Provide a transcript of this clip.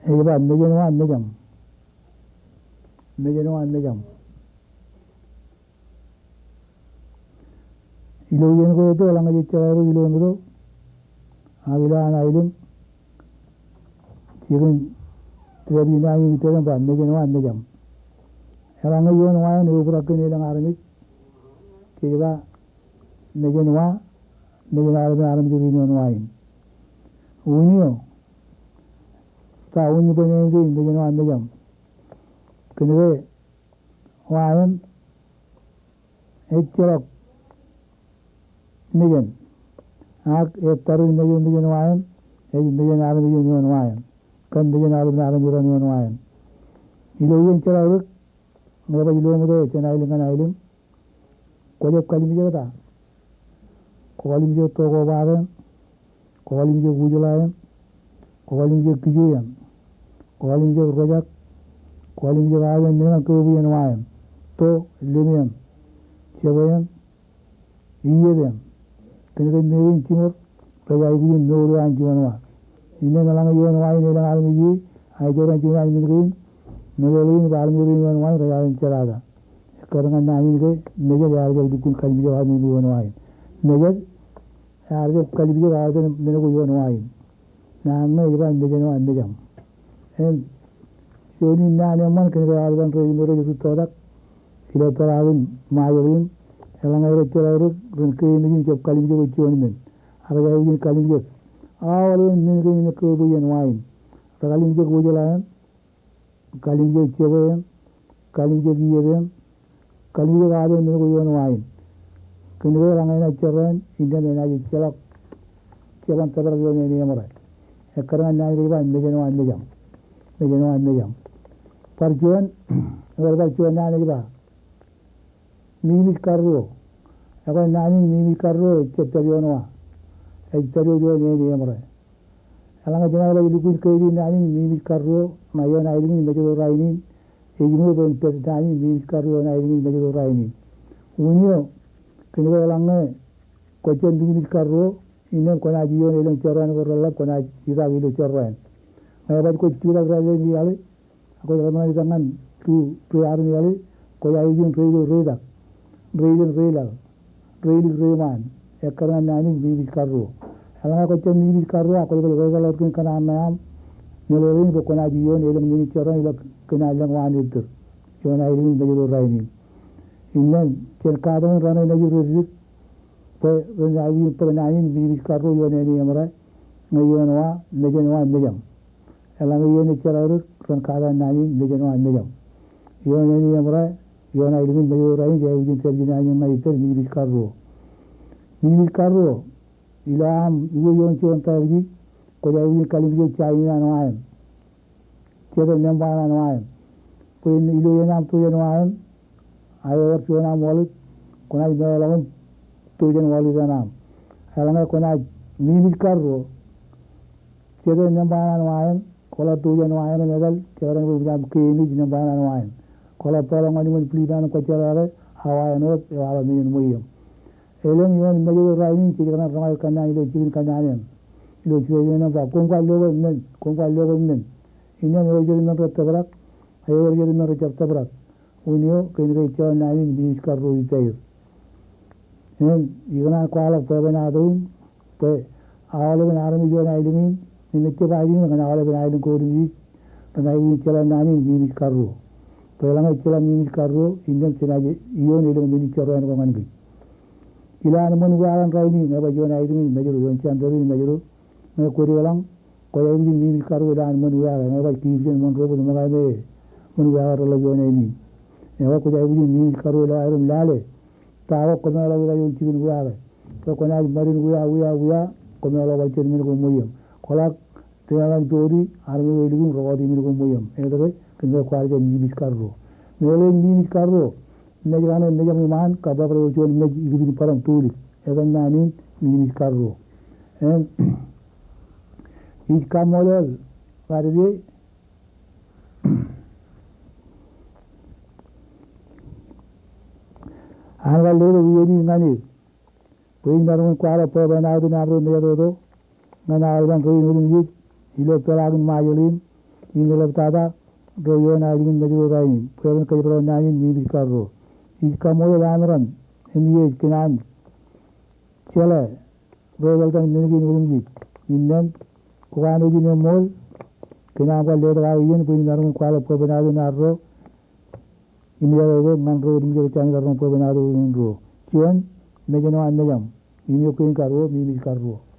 Eyvah anneciğim anneciğim. Anneciğim anneciğim. İloğunu koydu olanga geçeceği İloğunu 아기라나이든 지금 드레비나이 때는 반 내게는 안 내점. 해랑의 이원 와야 누구라고 내랑 아름이 제가 내게는 와 내게는 아름 주기는 와인. 운이요. 자 운이 보내는 게 내게는 안 내점. 근데 와는 액체로 내겐 taru nejen wayan nejen aram nejen wayan kan nejen aram juran wayan ilo yen chararu ngaba ilo mudo chenailing kanailing kojep kalim jeta kolim je to go baran kolim je gujulayan kolim je kijuyan kolim je rojak kolim je wayan nena ko biyan wayan to lemiyan chebayan iyeden kene neyin timur kaya ibu nuru anjuanwa ini malang yuan wai ini lang alam ini ajaran jualan ini kan nuru ini baru nuru yuan wai kaya cerada sekarang nani ini meja harga dukun kali bija harga yuan wai meja harga kali bija harga meja yuan wai nama ibu meja no ande jam soni nani man kene harga nuru itu torak kilo torakin majurin elang air cerada kene ini jauh kali bija kucian men harga ini kali bija awalnya ini kebuyan wain kali bija kujalan kali bija cewayan kali bija giyayan kali bija ada ini kujalan wain kene orang ini ceran ini mana celak ceban terus ini amrai sekarang nai riba mejan jam perjuan perjuan nai riba mimik karu akan nani mimik karu ceterian wa ceterian juga ini amrai alang jenama lagi lukis kiri nani mimik karu mayon aini mejan raini ejinu ben nani mimik karu aini mejan raini unio kene alang kochen mimik karu ini kona jion eleng ceran korla kona jira gilu ceran ayat ko cura grade ni ale ako ramai tangan tu priar ni ale ko ya ijin reda reman ekaran nani mimik karu alang kochen mimik karu ako kalau kana nam nelorin ko kona jion eleng ni ceran eleng kena eleng wan itu jona ini begitu raini ini cerkadon rana ni juru penyanyi penyanyi mimik karu yon ini amrai ngayonwa nejam elang yon cerarut kan kada nani nejam yon ini amrai yon ini begitu raini jadi ujin terjadi mai ter mimik karu ilam yon cuan terjadi ko jadi ujin kali dia China noain cerita nembana noain ko ini ilo yon am tu yon noain ayo cuan am walut kona ibalang tujuan wali tanam, halangnya kona mimik karu, cerita nyambaran wayan, kalau tujuan wayan megal, cerita yang kini nyambaran wayan, kalau tolong ani menpelitan kecerare, hawayan ot, awal minum muyum, eleng yon meja raini, cerita ramai kanya itu cium kanyaan, itu cium nampak, kongkal logo men, ini orang jadi mereka tabrak, ayo orang jadi mereka tabrak, unio kini cerita nani mimik karu itu. Igana kuala pernah ada pe awal benar jual aidin ini cepat aidin kan awal benar aidin kodi pernah ini celah nani mimik karu pelang celah mimik karu indem celah ion itu mimik karu yang kongan gini ilan menguaran raini apa jual aidin majuru yang candori majuru mereka kodi orang kaya ini mimik karu ilan menguaran apa kian menrobo mengagai menguaran lagi jual ini apa kaya ini mimik karu ilan lale tahu komela wira yon cikin wira to kona marin wira komela wal cikin ko moyem kola teyalan tori arme weligum rodi min ko moyem edo kende ko arje mimik karro mele mimik karro nejana nejam man ka babro jon nej igidi param tuli edo nani mimik karro en ik kamolel parde Anggal lele wiyeni ngani, kuin darun kuala pernah ada nabru meja dodo, ngana alban kuin ulun yit, ilo pelagin majulin, Inelabtada, Royona Lin Majurain, Prevan Kajaronain, Mimi Carro. Iskamoy Lamaran, Hemiye Kinan, Chela, Royalton Minigin Rumji, Inan, Kuanujin Mol, Kinaka later Ian, Pinarum Kuala Provenado Narro, India Manro, Changa Provenado in Ro. Chian, Majano and Mayam, Inyo Queen Carro, Mimi Carro.